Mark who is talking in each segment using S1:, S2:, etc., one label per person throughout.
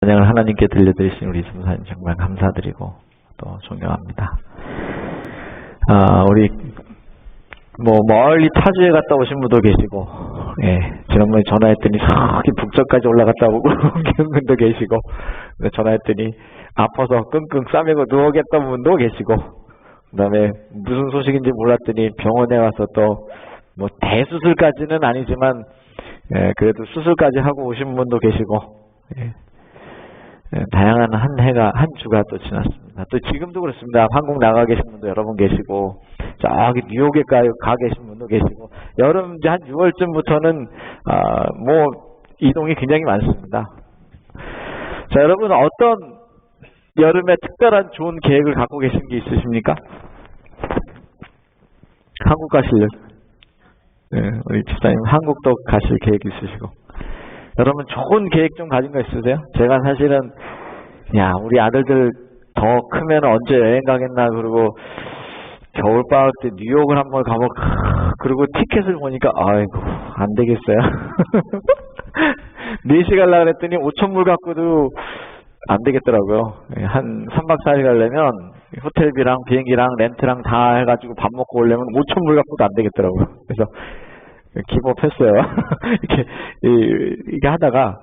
S1: 찬양을 하나님께 들려드리신 우리 전사님 정말 감사드리고 또 존경합니다. 우리 멀리 타주에 갔다 오신 분도 계시고, 지난번에 전화했더니 저기 북쪽까지 올라갔다 오고 계신 분도 계시고, 전화했더니 아파서 끙끙 싸매고 누워겠던 분도 계시고, 그 다음에 무슨 소식인지 몰랐더니 병원에 와서 또 대수술까지는 아니지만 그래도 수술까지 하고 오신 분도 계시고, 다양한 한 주가 또 지났습니다. 또 지금도 그렇습니다. 한국 나가 계신 분도 여러 분 계시고, 저기 뉴욕에 가 계신 분도 계시고, 여름 이제 한 6월쯤부터는 이동이 굉장히 많습니다. 자, 여러분 어떤 여름에 특별한 좋은 계획을 갖고 계신 게 있으십니까? 한국 가실래요? 우리 집사님 한국도 가실 계획 있으시고, 여러분 좋은 계획 좀 가진 거 있으세요? 제가 사실은 우리 아들들 더 크면 언제 여행 가겠나, 그리고 겨울방학 때 뉴욕을 한번 그리고 티켓을 보니까 아이고 안 되겠어요. 4시 가려고 그랬더니 5,000불 갖고도 안 되겠더라고요. 한 3박 4일 가려면 호텔비랑 비행기랑 렌트랑 다 해가지고 밥 먹고 오려면 5,000불 갖고도 안 되겠더라고요. 그래서 기법했어요. 이게 하다가,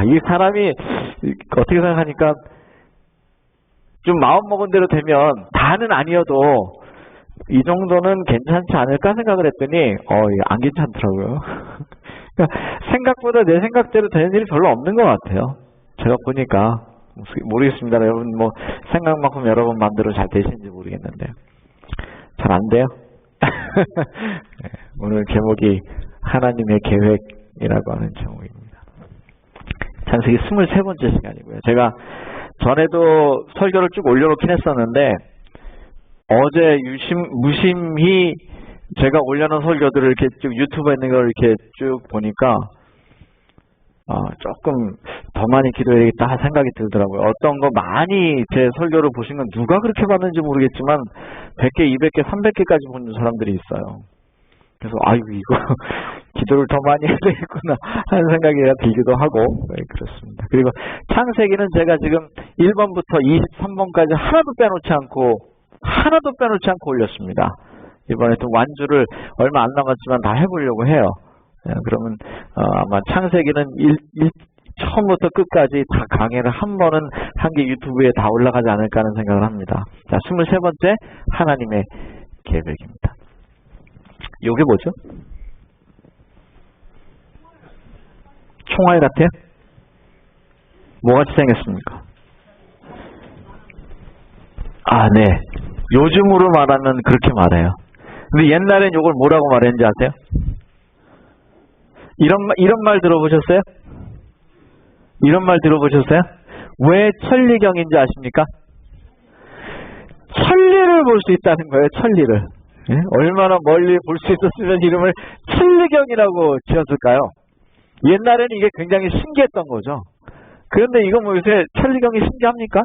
S1: 이 사람이 어떻게 생각하니까 좀 마음 먹은 대로 되면 다는 아니어도 이 정도는 괜찮지 않을까 생각을 했더니, 안 괜찮더라고요. 그러니까 생각보다 내 생각대로 되는 일이 별로 없는 것 같아요. 제가 보니까. 모르겠습니다. 여러분, 생각만큼 여러분 마음대로 잘 되시는지 모르겠는데. 잘 안 돼요? 오늘 제목이 하나님의 계획이라고 하는 제목입니다. 창세기 23번째 시간이고요. 제가 전에도 설교를 쭉 올려놓긴 했었는데, 어제 무심히 제가 올려놓은 설교들을 이렇게 쭉 유튜브에 있는 걸 이렇게 쭉 보니까 조금 더 많이 기도해야 되겠다 생각이 들더라고요. 어떤 거 많이 제 설교를 보신 건 누가 그렇게 봤는지 모르겠지만 100개, 200개, 300개까지 본 사람들이 있어요. 그래서 이거 기도를 더 많이 해야 되겠구나 하는 생각이 들기도 하고, 그렇습니다. 그리고 창세기는 제가 지금 1번부터 23번까지 하나도 빼놓지 않고 올렸습니다. 이번에 또 완주를 얼마 안 남았지만 다 해보려고 해요. 그러면 아마 창세기는 처음부터 끝까지 다 강의를 한 번은 한 개 유튜브에 다 올라가지 않을까 하는 생각을 합니다. 자, 23번째 하나님의 계획입니다. 요게 뭐죠? 총알 같아요? 뭐같이 생겼습니까? 네. 요즘으로 말하면 그렇게 말해요. 근데 옛날엔 요걸 뭐라고 말했는지 아세요? 이런 말 들어보셨어요? 이런 말 들어보셨어요? 왜 천리경인지 아십니까? 천리를 볼 수 있다는 거예요. 천리를. 얼마나 멀리 볼 수 있었으면 이름을 천리경이라고 지었을까요? 옛날에는 이게 굉장히 신기했던 거죠. 그런데 이거 요새 천리경이 신기합니까?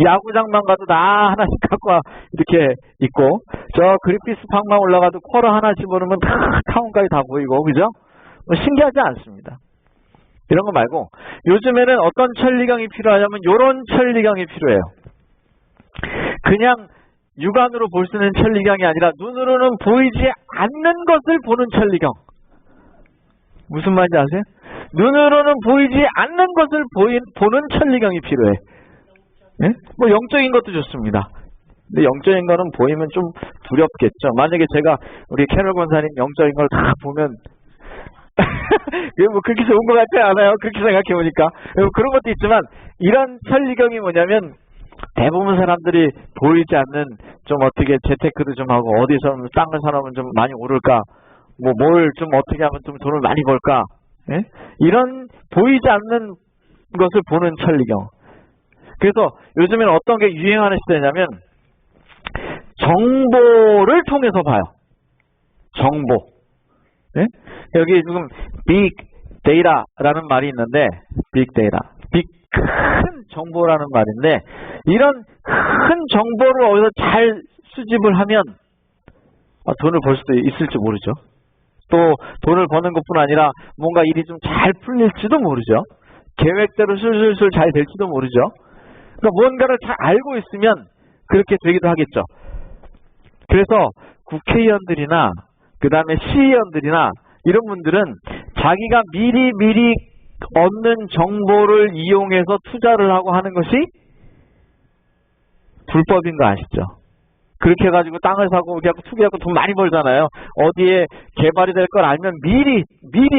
S1: 야구장만 가도 다 하나씩 갖고 이렇게 있고, 저 그리피스 팍만 올라가도 쿼러 하나 집어넣으면 다 타운까지 다 보이고, 그죠? 신기하지 않습니다. 이런 거 말고 요즘에는 어떤 천리경이 필요하냐면 요런 천리경이 필요해요. 그냥 육안으로 볼 수 있는 천리경이 아니라 눈으로는 보이지 않는 것을 보는 천리경. 무슨 말인지 아세요? 눈으로는 보이지 않는 것을 보는 천리경이 필요해. 영적인 것도 좋습니다. 근데 영적인 거는 보이면 좀 두렵겠죠. 만약에 제가 우리 캐럴 권사님 영적인 걸 다 보면 그게 그렇게 좋은 것 같지 않아요? 그렇게 생각해보니까. 그런 것도 있지만, 이런 천리경이 뭐냐면, 대부분 사람들이 보이지 않는, 좀 어떻게 재테크도 좀 하고, 어디서 땅을 사놓으면 좀 많이 오를까, 뭘 좀 어떻게 하면 좀 돈을 많이 벌까, 이런 보이지 않는 것을 보는 천리경. 그래서 요즘에는 어떤 게 유행하는 시대냐면, 정보를 통해서 봐요. 정보. 여기 지금 빅 데이터라는 말이 있는데, 빅 데이터, 큰 정보라는 말인데, 이런 큰 정보를 어디서 잘 수집을 하면 돈을 벌 수도 있을지 모르죠. 또 돈을 버는 것뿐 아니라 뭔가 일이 좀 잘 풀릴지도 모르죠. 계획대로 술술술 잘 될지도 모르죠. 그러니까 무언가를 잘 알고 있으면 그렇게 되기도 하겠죠. 그래서 국회의원들이나 그 다음에 시의원들이나 이런 분들은 자기가 미리 얻는 정보를 이용해서 투자를 하고 하는 것이 불법인 거 아시죠? 그렇게 해가지고 땅을 사고 투기하고 돈 많이 벌잖아요. 어디에 개발이 될 걸 알면 미리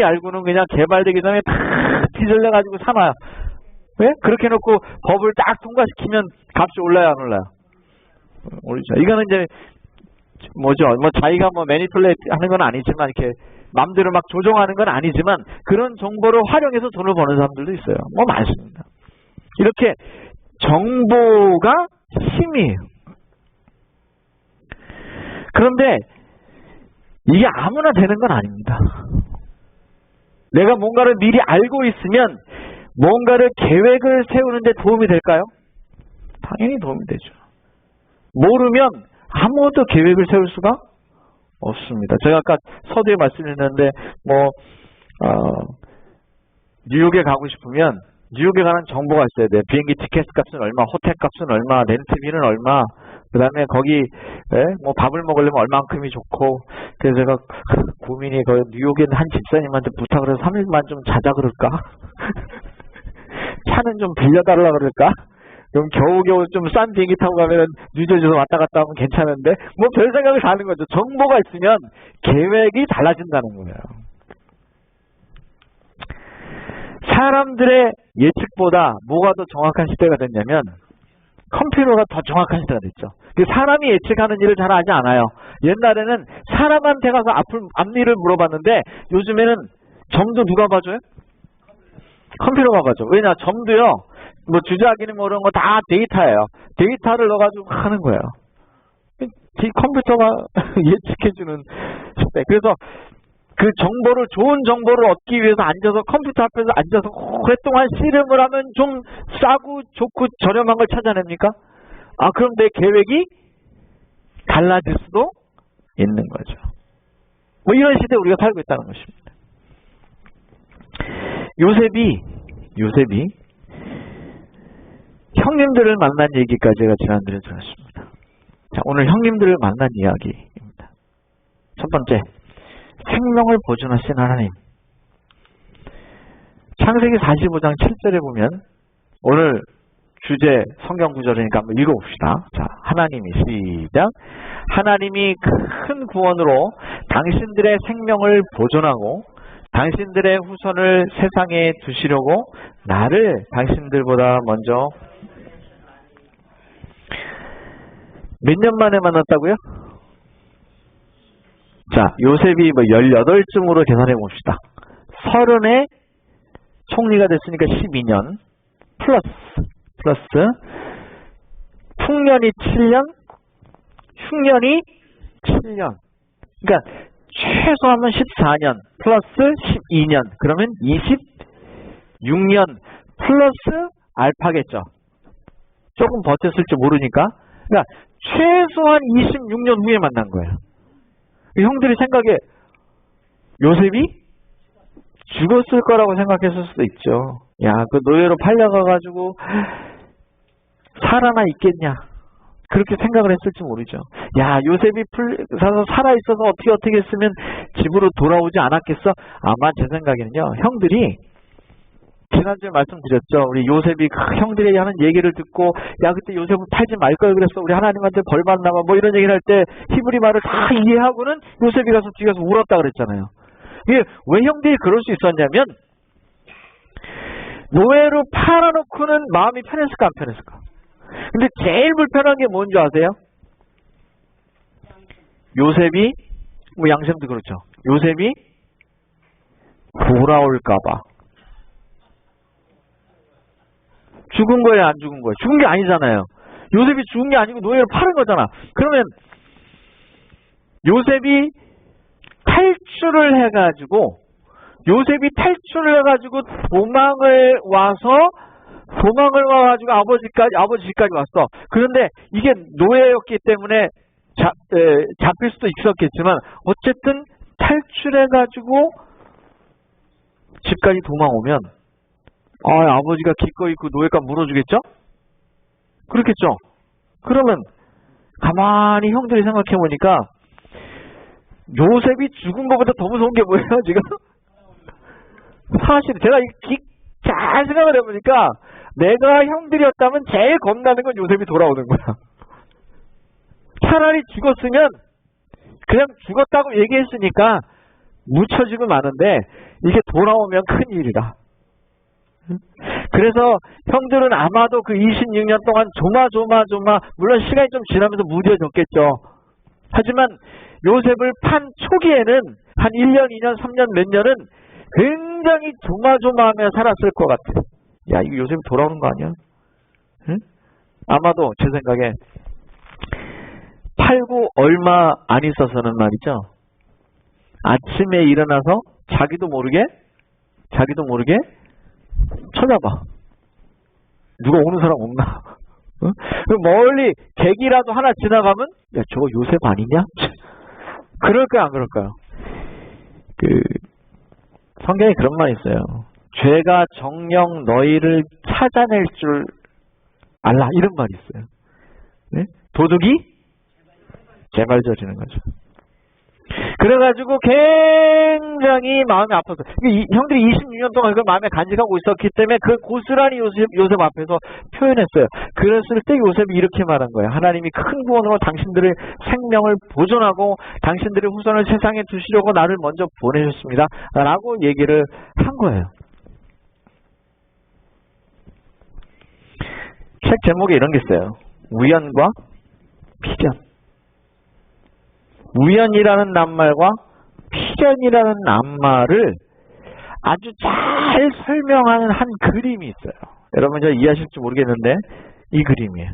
S1: 알고는 그냥 개발되기 전에 다 뒤질러가지고 사놔요. 왜? 그렇게 해놓고 법을 딱 통과시키면 값이 올라요, 안 올라요? 오르죠. 이거는 이제 뭐죠? 뭐 자기가 뭐 매니플레이트 하는 건 아니지만 이렇게 맘대로 막 조정하는 건 아니지만 그런 정보를 활용해서 돈을 버는 사람들도 있어요. 뭐 많습니다. 이렇게 정보가 힘이에요. 그런데 이게 아무나 되는 건 아닙니다. 내가 뭔가를 미리 알고 있으면 뭔가를 계획을 세우는데 도움이 될까요? 당연히 도움이 되죠. 모르면 아무것도 계획을 세울 수가 없습니다. 제가 아까 서두에 말씀드렸는데 뉴욕에 가고 싶으면 뉴욕에 가는 정보가 있어야 돼요. 비행기 티켓 값은 얼마, 호텔 값은 얼마, 렌트비는 얼마, 그 다음에 거기 뭐 밥을 먹으려면 얼만큼이 좋고. 그래서 제가 고민이 뉴욕에 있는 한 집사님한테 부탁을 해서 3일만 좀 자자 그럴까? 차는 좀 빌려달라 그럴까? 그럼 겨우겨우 좀 싼 비행기 타고 가면 뉴저지에서 왔다 갔다 하면 괜찮은데 뭐 별 생각을 다 하는 거죠. 정보가 있으면 계획이 달라진다는 거예요. 사람들의 예측보다 뭐가 더 정확한 시대가 됐냐면 컴퓨터가 더 정확한 시대가 됐죠. 사람이 예측하는 일을 잘 하지 않아요. 옛날에는 사람한테 가서 앞일을 물어봤는데 요즘에는 점도 누가 봐줘요? 컴퓨터가 봐줘. 왜냐? 점도요. 뭐 주작이니 뭐 이런 거 다 데이터예요. 데이터를 넣어가지고 하는 거예요. 컴퓨터가 예측해주는 시대. 그래서 그 정보를 좋은 정보를 얻기 위해서 앉아서 컴퓨터 앞에서 앉아서 오랫동안 씨름을 하면 좀 싸고 좋고 저렴한 걸 찾아냅니까? 그럼 내 계획이 달라질 수도 있는 거죠. 뭐 이런 시대에 우리가 살고 있다는 것입니다. 요셉이 형님들을 만난 얘기까지 제가 지난주에 들었습니다. 자, 오늘 형님들을 만난 이야기입니다. 첫 번째, 생명을 보존하신 하나님. 창세기 45장 7절에 보면 오늘 주제 성경 구절이니까 한번 읽어봅시다. 자, 하나님이 시작. 하나님이 큰 구원으로 당신들의 생명을 보존하고 당신들의 후손을 세상에 두시려고 나를 당신들보다 먼저 몇 년 만에 만났다고요? 자, 요셉이 18쯤으로 계산해 봅시다. 30에 총리가 됐으니까 12년 플러스 풍년이 7년, 흉년이 7년. 그러니까 최소하면 14년 플러스 12년. 그러면 26년 플러스 알파겠죠. 조금 버텼을지 모르니까. 그러니까 최소한 26년 후에 만난 거예요. 형들이 생각에 요셉이 죽었을 거라고 생각했을 수도 있죠. 야, 그 노예로 팔려가가지고 살아나 있겠냐. 그렇게 생각을 했을지 모르죠. 야, 요셉이 살아있어서 어떻게 했으면 집으로 돌아오지 않았겠어? 아마 제 생각에는요. 형들이 지난주에 말씀드렸죠. 우리 요셉이 형들이 하는 얘기를 듣고 야, 그때 요셉을 팔지 말 걸 그랬어. 우리 하나님한테 벌 받나봐. 뭐 이런 얘기를 할 때 히브리 말을 다 이해하고는 요셉이 가서 뒤에 가서 울었다 그랬잖아요. 이게 왜 형들이 그럴 수 있었냐면 노예로 팔아놓고는 마음이 편했을까 안 편했을까? 근데 제일 불편한 게 뭔지 아세요? 요셉이 뭐 양쌤도 그렇죠. 요셉이 돌아올까봐. 죽은 거예요, 안 죽은 거예요? 죽은 게 아니잖아요. 요셉이 죽은 게 아니고 노예로 파는 거잖아. 그러면 요셉이 탈출을 해가지고 도망을 와가지고 아버지 집까지 왔어. 그런데 이게 노예였기 때문에 잡힐 수도 있었겠지만 어쨌든 탈출해가지고 집까지 도망오면 아, 아버지가 기꺼이 그 노예값 물어주겠죠? 그렇겠죠? 그러면 가만히 형들이 생각해보니까 요셉이 죽은 것보다 더 무서운 게 뭐예요, 지금? 사실 제가 잘 생각을 해보니까 내가 형들이었다면 제일 겁나는 건 요셉이 돌아오는 거야. 차라리 죽었으면 그냥 죽었다고 얘기했으니까 묻혀지고 마는데 이게 돌아오면 큰일이라. 그래서 형들은 아마도 그 26년 동안 조마조마 물론 시간이 좀 지나면서 무뎌졌겠죠. 하지만 요셉을 판 초기에는 한 1년, 2년, 3년, 몇 년은 굉장히 조마조마하며 살았을 것 같아. 야, 이거 요셉이 돌아오는 거 아니야? 응? 아마도 제 생각에 팔고 얼마 안 있어서는 말이죠. 아침에 일어나서 자기도 모르게 쳐다봐. 누가 오는 사람 없나? 응? 멀리 객이라도 하나 지나가면 야, 저거 요셉 아니냐? 그럴까요, 안 그럴까요? 성경에 그런 말이 있어요. 죄가 정녕 너희를 찾아낼 줄 알라, 이런 말이 있어요. 네? 도둑이 재발 저지는 거죠. 그래가지고 굉장히 마음이 아파서 형들이 26년 동안 그걸 마음에 간직하고 있었기 때문에 그 고스란히 요셉 앞에서 표현했어요. 그랬을 때 요셉이 이렇게 말한 거예요. 하나님이 큰 구원으로 당신들의 생명을 보존하고 당신들의 후손을 세상에 두시려고 나를 먼저 보내셨습니다 라고 얘기를 한 거예요. 책 제목에 이런 게 있어요. 우연과 필연. 우연이라는 낱말과 필연이라는 낱말을 아주 잘 설명하는 한 그림이 있어요. 여러분 저 이해하실지 모르겠는데 이 그림이에요.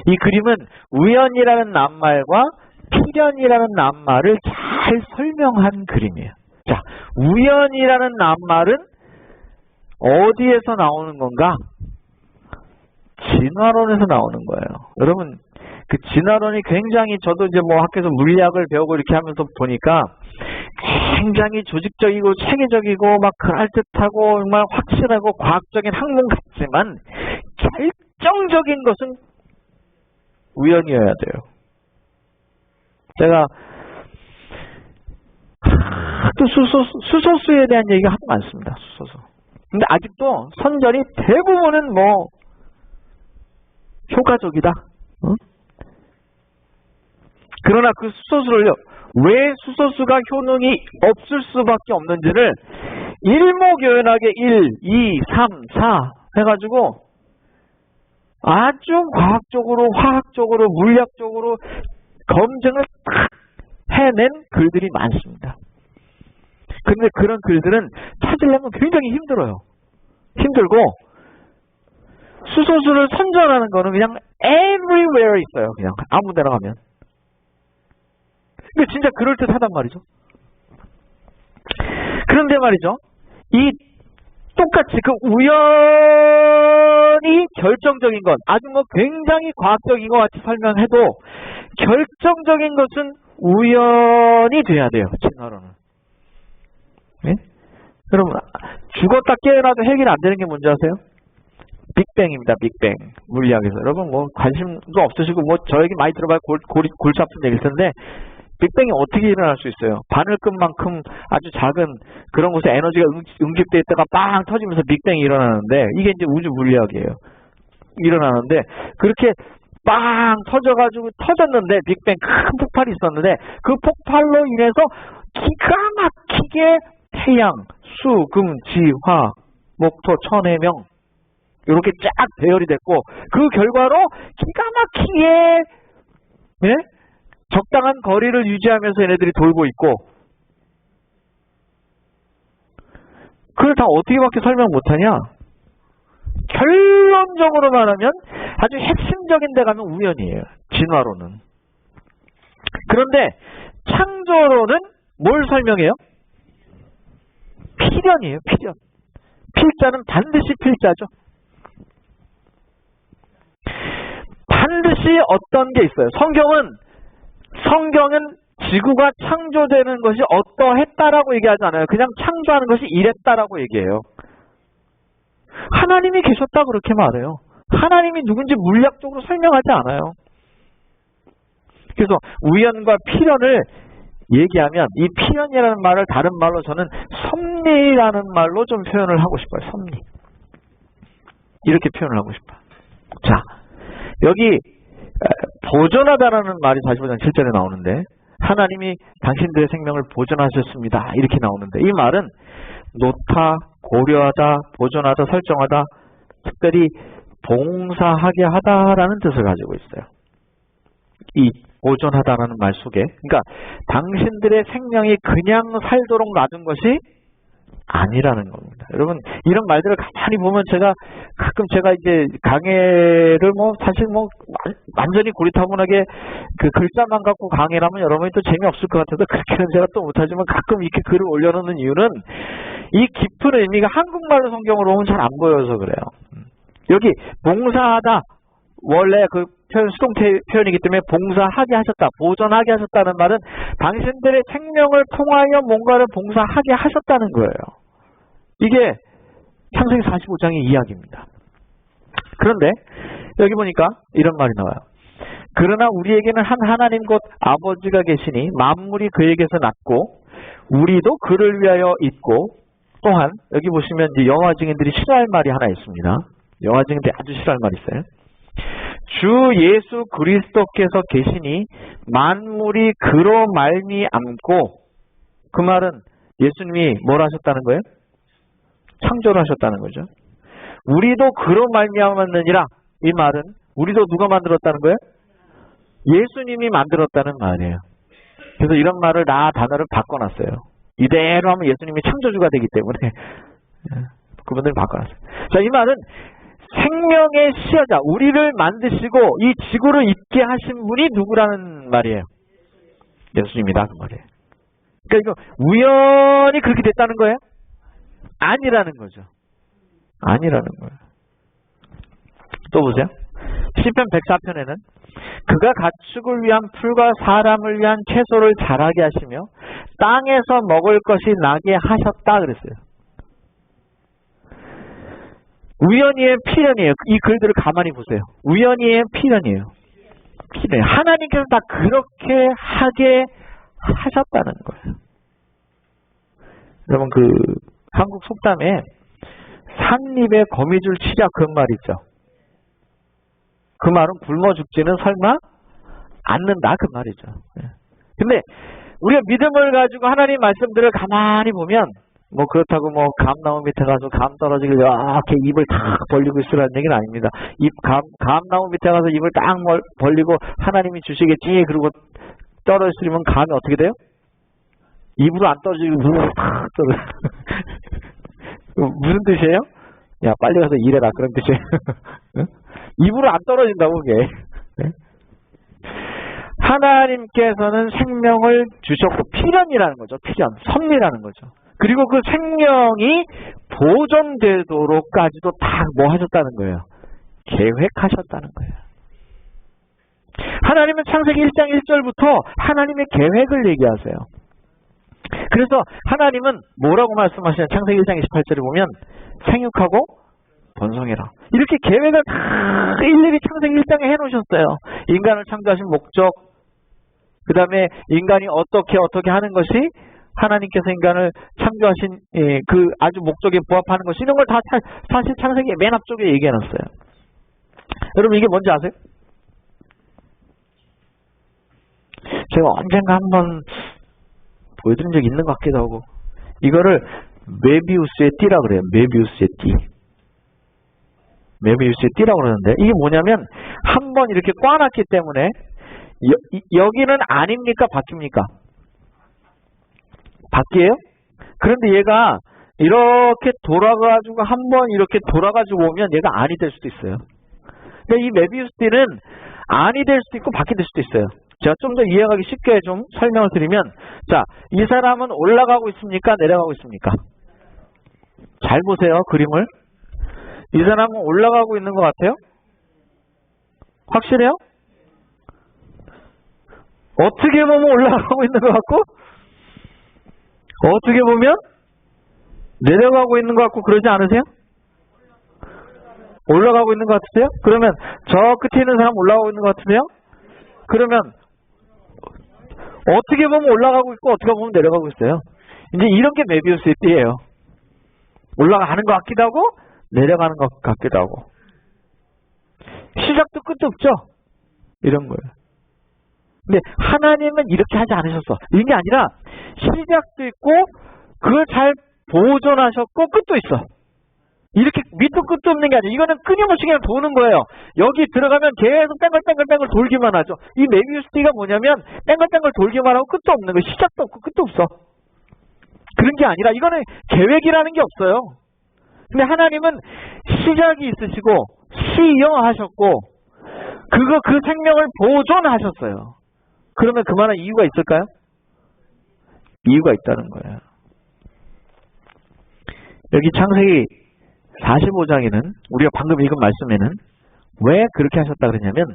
S1: 이 그림은 우연이라는 낱말과 필연이라는 낱말을 잘 설명한 그림이에요. 자, 우연이라는 낱말은 어디에서 나오는 건가? 진화론에서 나오는 거예요. 여러분 그 진화론이 굉장히 저도 이제 뭐 학교에서 물리학을 배우고 이렇게 하면서 보니까 굉장히 조직적이고 체계적이고 막 그럴듯하고 정말 확실하고 과학적인 학문 같지만 결정적인 것은 우연이어야 돼요. 제가 또 수소수에 대한 얘기가 하도 많습니다. 수소수. 근데 아직도 선전이 대부분은 뭐 효과적이다. 어? 그러나 그 수소수를요, 왜 수소수가 효능이 없을 수밖에 없는지를 일목요연하게 1, 2, 3, 4 해가지고 아주 과학적으로, 화학적으로, 물리학적으로 검증을 딱 해낸 글들이 많습니다. 근데 그런 글들은 찾으려면 굉장히 힘들어요. 힘들고 수소수를 선전하는 거는 그냥 everywhere 있어요. 그냥 아무 데나 가면. 근데 진짜 그럴듯하단 말이죠. 그런데 말이죠. 이 똑같이 그 우연이 결정적인 것, 아주 뭐 굉장히 과학적인 것 같이 설명해도 결정적인 것은 우연이 돼야 돼요. 진화론은. 네? 여러분 죽었다 깨어나도 해결이 안 되는 게 뭔지 아세요? 빅뱅입니다. 빅뱅. 물리학에서. 여러분 뭐 관심도 없으시고 뭐 저 얘기 많이 들어봐야 골치 아픈 얘기일 텐데 빅뱅이 어떻게 일어날 수 있어요? 바늘끝만큼 아주 작은 그런 곳에 에너지가 응집돼 있다가 빵 터지면서 빅뱅이 일어나는데 이게 이제 우주 물리학이에요. 일어나는데 그렇게 빵 터져가지고 터졌는데 빅뱅 큰 폭발이 있었는데 그 폭발로 인해서 기가 막히게 태양, 수, 금, 지, 화, 목토, 천해명 이렇게 쫙 배열이 됐고 그 결과로 기가 막히게 네? 적당한 거리를 유지하면서 얘네들이 돌고 있고 그걸 다 어떻게밖에 설명 못하냐? 결론적으로 말하면 아주 핵심적인 데 가면 우연이에요. 진화론은. 그런데 창조론은 뭘 설명해요? 필연이에요. 필연. 필자는 반드시 필자죠. 반드시 어떤 게 있어요. 성경은 지구가 창조되는 것이 어떠했다라고 얘기하지 않아요. 그냥 창조하는 것이 이랬다라고 얘기해요. 하나님이 계셨다 그렇게 말해요. 하나님이 누군지 물리학적으로 설명하지 않아요. 그래서 우연과 필연을 얘기하면 이 필연이라는 말을 다른 말로 저는 섭리라는 말로 좀 표현을 하고 싶어요. 섭리. 이렇게 표현을 하고 싶어요. 자, 여기 보존하다라는 말이 45장 7절에 나오는데 하나님이 당신들의 생명을 보존하셨습니다. 이렇게 나오는데 이 말은 놓다, 고려하다, 보존하다, 설정하다, 특별히 봉사하게 하다라는 뜻을 가지고 있어요. 이 보존하다라는 말 속에 그러니까 당신들의 생명이 그냥 살도록 놔둔 것이 아니라는 겁니다. 여러분 이런 말들을 가만히 보면 가끔 제가 이제 강해를 사실 완전히 고리타분하게 그 글자만 갖고 강해를 하면 여러분이 또 재미없을 것 같아서 그렇게는 제가 또 못하지만 가끔 이렇게 글을 올려놓는 이유는 이 깊은 의미가 한국말로 성경으로 오면 잘 안 보여서 그래요. 여기 봉사하다 원래 그 표현 수동 표현이기 때문에 봉사하게 하셨다, 보존하게 하셨다는 말은 당신들의 생명을 통하여 뭔가를 봉사하게 하셨다는 거예요. 이게 창세기 45장의 이야기입니다. 그런데 여기 보니까 이런 말이 나와요. 그러나 우리에게는 한 하나님 곧 아버지가 계시니 만물이 그에게서 났고 우리도 그를 위하여 있고 또한 여기 보시면 이제 여호와 증인들이 싫어할 말이 하나 있습니다. 여호와 증인들이 아주 싫어할 말이 있어요. 주 예수 그리스도께서 계시니 만물이 그로 말미암고 그 말은 예수님이 뭘 하셨다는 거예요? 창조를 하셨다는 거죠. 우리도 그로 말미암았느니라 이 말은 우리도 누가 만들었다는 거예요? 예수님이 만들었다는 말이에요. 그래서 이런 말을 단어를 바꿔놨어요. 이대로 하면 예수님이 창조주가 되기 때문에 그분들이 바꿔놨어요. 자, 이 말은 생명의 시여자, 우리를 만드시고 이 지구를 있게 하신 분이 누구라는 말이에요? 예수님이다 그 말이에요. 그러니까 이거 우연히 그렇게 됐다는 거예요? 아니라는 거죠. 아니라는 거예요. 또 보세요. 시편 104편에는 그가 가축을 위한 풀과 사람을 위한 채소를 자라게 하시며 땅에서 먹을 것이 나게 하셨다 그랬어요. 우연이에요, 필연이에요. 이 글들을 가만히 보세요. 우연이에요, 필연이에요. 필연이에요. 하나님께서 다 그렇게 하게 하셨다는 거예요. 여러분 그 한국 속담에 산입에 거미줄 치자 그런 말 있죠. 그 말은 굶어 죽지는 설마 않는다 그 말이죠. 근데 우리가 믿음을 가지고 하나님 말씀들을 가만히 보면 그렇다고 감나무 밑에 가서 감 떨어지길 이렇게 입을 딱 벌리고 있으라는 얘기는 아닙니다. 감나무 밑에 가서 입을 딱 벌리고 하나님이 주시겠지 그러고 떨어지면 감이 어떻게 돼요? 입으로 안 떨어지고 탁 떨어져. 무슨 뜻이에요? 야 빨리 가서 일해라 그런 뜻이에요. 입으로 안 떨어진다고 그게. 하나님께서는 생명을 주셨고 필연이라는 거죠. 필연, 섭리라는 거죠. 그리고 그 생명이 보존되도록까지도 다 뭐 하셨다는 거예요? 계획하셨다는 거예요. 하나님은 창세기 1장 1절부터 하나님의 계획을 얘기하세요. 그래서 하나님은 뭐라고 말씀하시냐? 창세기 1장 28절에 보면 생육하고 번성해라. 이렇게 계획을 다 일일이 창세기 1장에 해놓으셨어요. 인간을 창조하신 목적, 그 다음에 인간이 어떻게 하는 것이 하나님께서 인간을 창조하신 그 아주 목적에 부합하는 것이 이런 걸 다 사실 창세기 맨 앞쪽에 얘기해놨어요. 여러분 이게 뭔지 아세요? 제가 언젠가 한번 보여드린 적이 있는 것 같기도 하고 이거를 메비우스의 띠라 그래요. 메비우스의 띠. 메비우스의 띠라고 그러는데 이게 뭐냐면 한번 이렇게 꽈놨기 때문에 여기는 아닙니까? 바뀝니까? 바뀌어요? 그런데 얘가 이렇게 돌아가지고 한번 이렇게 돌아가지고 오면 얘가 안이 될 수도 있어요. 그러니까 이 메비우스 띠는 안이 될 수도 있고 바퀴 될 수도 있어요. 제가 좀 더 이해하기 쉽게 좀 설명을 드리면 자, 이 사람은 올라가고 있습니까? 내려가고 있습니까? 잘 보세요. 그림을. 이 사람은 올라가고 있는 것 같아요? 확실해요? 어떻게 보면 올라가고 있는 것 같고 어떻게 보면 내려가고 있는 것 같고 그러지 않으세요? 올라가고 있는 것 같으세요? 그러면 저 끝에 있는 사람 올라가고 있는 것 같으세요? 그러면 어떻게 보면 올라가고 있고 어떻게 보면 내려가고 있어요. 이제 이런 게 메비우스의 띠예요. 올라가는 것 같기도 하고 내려가는 것 같기도 하고 시작도 끝도 없죠. 이런 거예요. 근데 하나님은 이렇게 하지 않으셨어. 이런 게 아니라 시작도 있고 그걸 잘 보존하셨고 끝도 있어. 이렇게 밑도 끝도 없는 게 아니에요. 이거는 끊임없이 그냥 도는 거예요. 여기 들어가면 계속 뺑글뺑글 돌기만 하죠. 이 메비우스 띠가 뭐냐면 뺑글뺑글 돌기만 하고 끝도 없는 거예요. 시작도 없고 끝도 없어. 그런 게 아니라 이거는 계획이라는 게 없어요. 근데 하나님은 시작이 있으시고 시여하셨고 그 생명을 보존하셨어요. 그러면 그만한 이유가 있을까요? 이유가 있다는 거예요. 여기 창세기 45장에는 우리가 방금 읽은 말씀에는 왜 그렇게 하셨다 그러냐면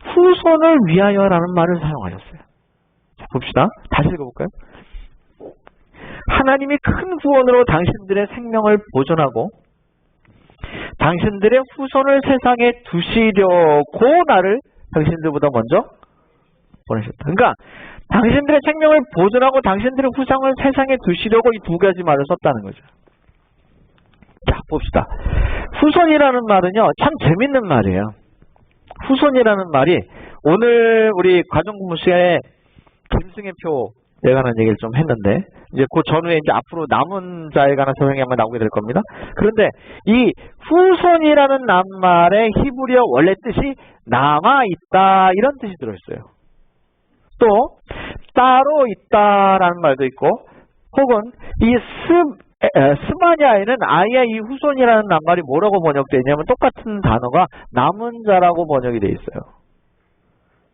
S1: 후손을 위하여라는 말을 사용하셨어요. 자, 봅시다. 다시 읽어볼까요? 하나님이 큰 구원으로 당신들의 생명을 보존하고 당신들의 후손을 세상에 두시려고 나를 당신들보다 먼저 보내셨다. 그러니까 당신들의 생명을 보존하고 당신들의 후손을 세상에 두시려고 이 두 가지 말을 썼다는 거죠. 자, 봅시다. 후손이라는 말은요, 참 재밌는 말이에요. 후손이라는 말이 오늘 우리 과정공부 시간에 김승혜표에 관한 얘기를 좀 했는데 이제 그 전후에 이제 앞으로 남은 자에 관한 설명이 아마 나오게 될 겁니다. 그런데 이 후손이라는 낱말의 히브리어 원래 뜻이 남아있다 이런 뜻이 들어있어요. 또 따로 있다라는 말도 있고 혹은 이 스마냐에는 아예 이 후손이라는 낱말이 뭐라고 번역되어 있냐면 똑같은 단어가 남은 자라고 번역이 되어 있어요.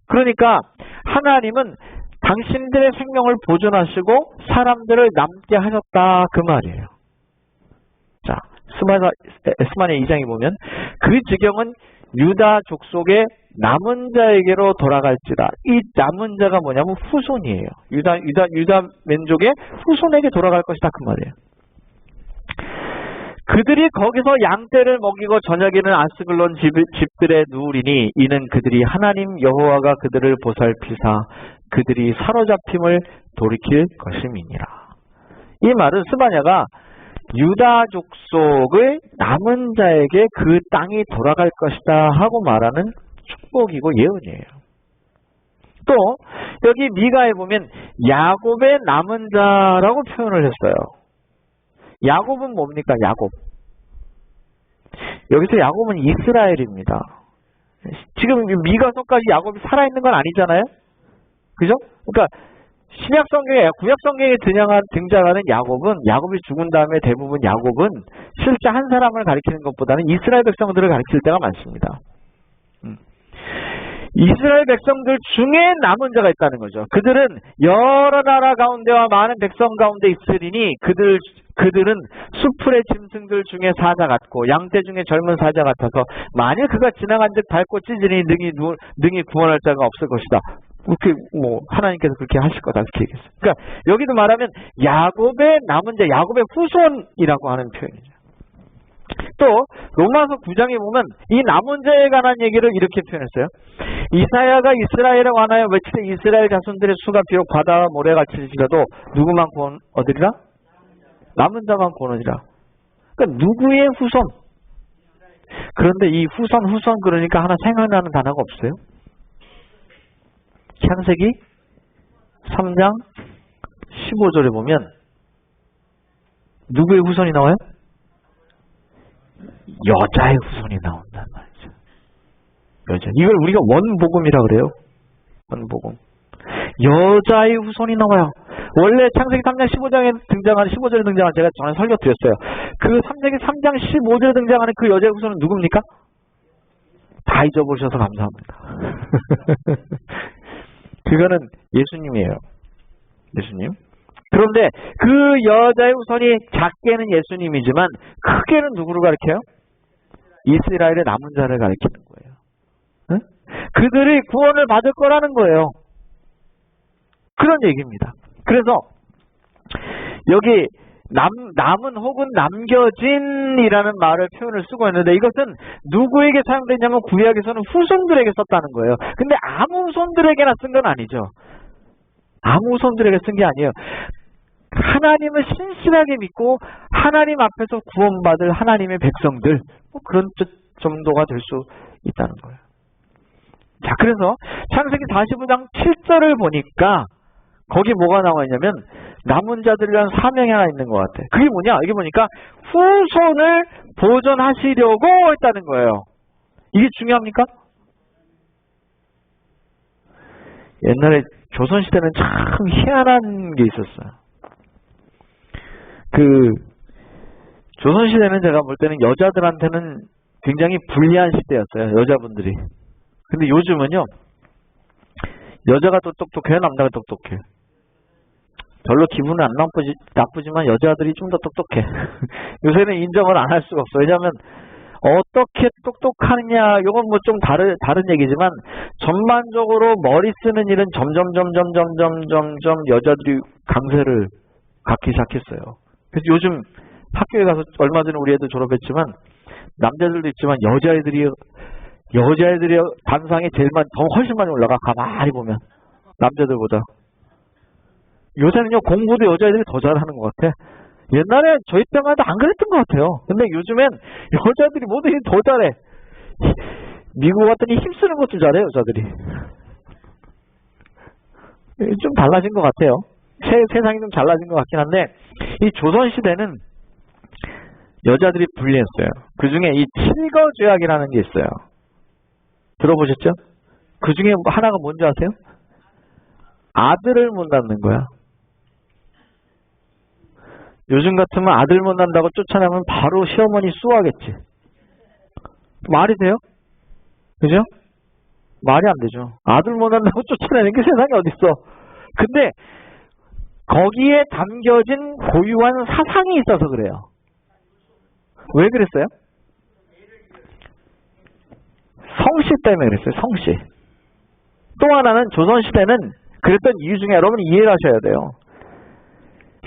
S1: 그러니까 하나님은 당신들의 생명을 보존하시고 사람들을 남게 하셨다 그 말이에요. 자, 스마냐 2장에 보면 그 지경은 유다 족속의 남은 자에게로 돌아갈지라. 이 남은 자가 뭐냐면 후손이에요. 유다 민족의 후손에게 돌아갈 것이다 그 말이에요. 그들이 거기서 양떼를 먹이고 저녁에는 아스글론 집들에 누우리니 이는 그들이 하나님 여호와가 그들을 보살피사 그들이 사로잡힘을 돌이킬 것임이니라. 이 말은 스바냐가 유다 족속의 남은 자에게 그 땅이 돌아갈 것이다 하고 말하는 축복이고 예언이에요. 또 여기 미가에 보면 야곱의 남은 자라고 표현을 했어요. 야곱은 뭡니까? 야곱. 여기서 야곱은 이스라엘입니다. 지금 미가서까지 야곱이 살아있는 건 아니잖아요. 그죠? 그러니까 신약 성경에 구약 성경에 등장하는 야곱이 죽은 다음에 대부분 야곱은 실제 한 사람을 가리키는 것보다는 이스라엘 백성들을 가리킬 때가 많습니다. 이스라엘 백성들 중에 남은 자가 있다는 거죠. 그들은 여러 나라 가운데와 많은 백성 가운데 있으리니 그들은 수풀의 짐승들 중에 사자 같고 양떼 중에 젊은 사자 같아서 만일 그가 지나간 즉 밟고 찢으니 능히 구원할 자가 없을 것이다. 그렇게 하나님께서 그렇게 하실 거다 그렇게 얘기했어요. 그러니까 여기도 말하면 야곱의 남은 자, 야곱의 후손이라고 하는 표현이죠. 또 로마서 9장에 보면 이 남은 자에 관한 얘기를 이렇게 표현했어요. 이사야가 이스라엘에 관하여 외치되 이스라엘 자손들의 수가 비록 바다와 모래같이 지라도 누구만 구원 얻으리라? 남은 자만 구원 얻으리라. 그러니까 누구의 후손? 그런데 이 후손 그러니까 하나 생각나는 단어가 없어요. 창세기 3장 15절에 보면 누구의 후손이 나와요? 여자의 후손이 나온단 말이죠. 여자. 이걸 우리가 원복음이라 그래요. 원복음. 여자의 후손이 나와요. 원래 창세기 3장 15절에 등장하는 제가 전에 설교 드렸어요. 그 창세기 3장 15절에 등장하는 그 여자의 후손은 누굽니까? 다 잊어버리셔서 감사합니다. 그거는 예수님이에요. 예수님. 그런데 그 여자의 후손이 작게는 예수님이지만 크게는 누구를 가리켜요? 이스라엘의 남은 자를 가리키는 거예요. 응? 그들이 구원을 받을 거라는 거예요. 그런 얘기입니다. 그래서 여기 남은 혹은 남겨진이라는 말을 표현을 쓰고 있는데 이것은 누구에게 사용되냐면 구약에서는 후손들에게 썼다는 거예요. 근데 아무 후손들에게나 쓴 건 아니죠. 아무 후손들에게 쓴 게 아니에요. 하나님을 신실하게 믿고 하나님 앞에서 구원받을 하나님의 백성들, 뭐 그런 정도가 될 수 있다는 거예요. 자, 그래서 창세기 45장 7절을 보니까 거기 뭐가 나와 있냐면 남은 자들을 위한 사명이 하나 있는 것 같아. 그게 뭐냐? 이게 보니까 후손을 보존하시려고 했다는 거예요. 이게 중요합니까? 옛날에 조선시대는 참 희한한 게 있었어요. 조선시대는 제가 볼 때는 여자들한테는 굉장히 불리한 시대였어요. 여자분들이. 근데 요즘은요. 여자가 또 똑똑해요? 남자가 똑똑해요? 별로 기분은 안 나쁘지만 여자들이 좀 더 똑똑해. 요새는 인정을 안 할 수가 없어. 왜냐하면 어떻게 똑똑하느냐 이건 뭐 좀 다른 얘기지만 전반적으로 머리 쓰는 일은 점점 여자들이 강세를 갖기 시작했어요. 그래서 요즘 학교에 가서 얼마 전에 우리 애들 졸업했지만 남자들도 있지만 여자애들이 단상에 훨씬 많이 올라가. 가만히 보면 남자들보다. 요새는요 공부도 여자애들이 더 잘하는 것 같아. 옛날에 저희 때만 해도 안 그랬던 것 같아요. 근데 요즘엔 여자들이 뭐든지 더 잘해. 미국 갔더니 힘쓰는 것도 잘해 여자들이. 좀 달라진 것 같아요. 세상이 좀 달라진 것 같긴 한데 이 조선시대는 여자들이 불리했어요. 그 중에 이 칠거죄악이라는 게 있어요. 들어보셨죠? 그 중에 하나가 뭔지 아세요? 아들을 못 낳는 거야. 요즘 같으면 아들 못 낳는다고 쫓아내면 바로 시어머니 수하겠지. 말이 돼요? 그죠? 말이 안 되죠. 아들 못 낳는다고 쫓아내는 게 세상에 어딨어. 근데 거기에 담겨진 고유한 사상이 있어서 그래요. 왜 그랬어요? 성씨 때문에 그랬어요. 성씨. 또 하나는 조선시대는 그랬던 이유 중에 여러분이 이해를 하셔야 돼요.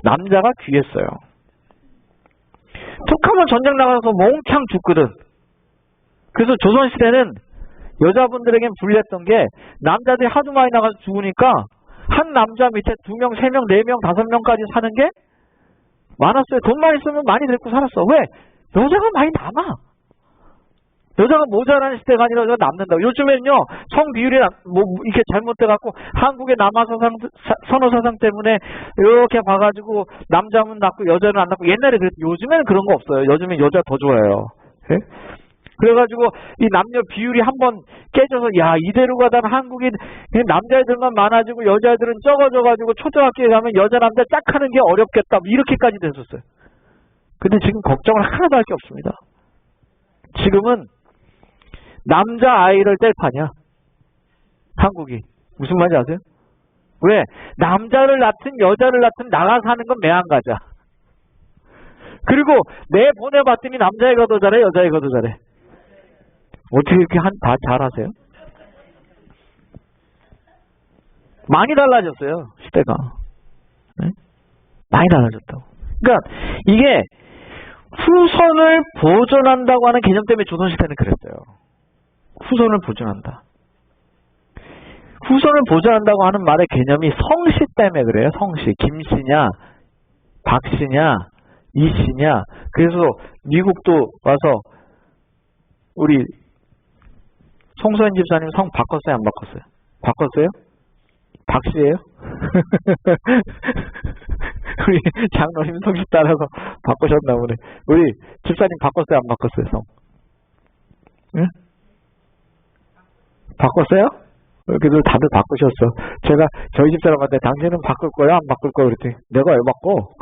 S1: 남자가 귀했어요. 툭하면 전쟁 나가서 몽창 죽거든. 그래서 조선시대는 여자분들에겐 불리했던 게 남자들이 하도 많이 나가서 죽으니까 한 남자 밑에 2명, 3명, 4명, 5명까지 사는 게 많았어요. 돈만 있으면 많이 데리고 살았어. 왜? 여자가 많이 남아. 여자가 모자라는 시대가 아니라 여자가 남는다고. 요즘에는요, 성 비율이 이렇게 잘못돼갖고 한국의 선호사상 때문에 이렇게 봐가지고 남자는 낳고 여자는 안 낳고 옛날에 그랬 요즘에는 그런 거 없어요. 요즘엔 여자 더 좋아해요. 예? 그래가지고 이 남녀 비율이 한번 깨져서 야 이대로 가다가 한국이 남자애들만 많아지고 여자애들은 적어져가지고 초등학교에 가면 여자 남자 짝 하는 게 어렵겠다 이렇게까지 됐었어요. 근데 지금 걱정을 하나도 할 게 없습니다. 지금은 남자 아이를 뗄 판이야. 한국이. 무슨 말인지 아세요? 왜? 남자를 낳든 여자를 낳든 나가서 하는 건 매한가자. 그리고 내 보내봤더니 남자애가 더 잘해 여자애가 더 잘해. 어떻게 이렇게 다 잘하세요? 많이 달라졌어요. 시대가. 네? 많이 달라졌다고. 그러니까 이게 후손을 보존한다고 하는 개념 때문에 조선시대는 그랬어요. 후손을 보존한다. 후손을 보존한다고 하는 말의 개념이 성씨 때문에 그래요. 성씨. 김씨냐 박씨냐 이씨냐. 그래서 미국도 와서 우리 송소연 집사님 성 바꿨어요? 안 바꿨어요? 바꿨어요? 박씨예요? 우리 장로님 성씨 따라서 바꾸셨나 보네. 우리 집사님 바꿨어요? 안 바꿨어요? 성? 응? 바꿨어요? 그래도 다들 바꾸셨어. 제가 저희 집사람한테 당신은 바꿀 거야? 안 바꿀 거야? 그랬더니 내가 왜 바꿔?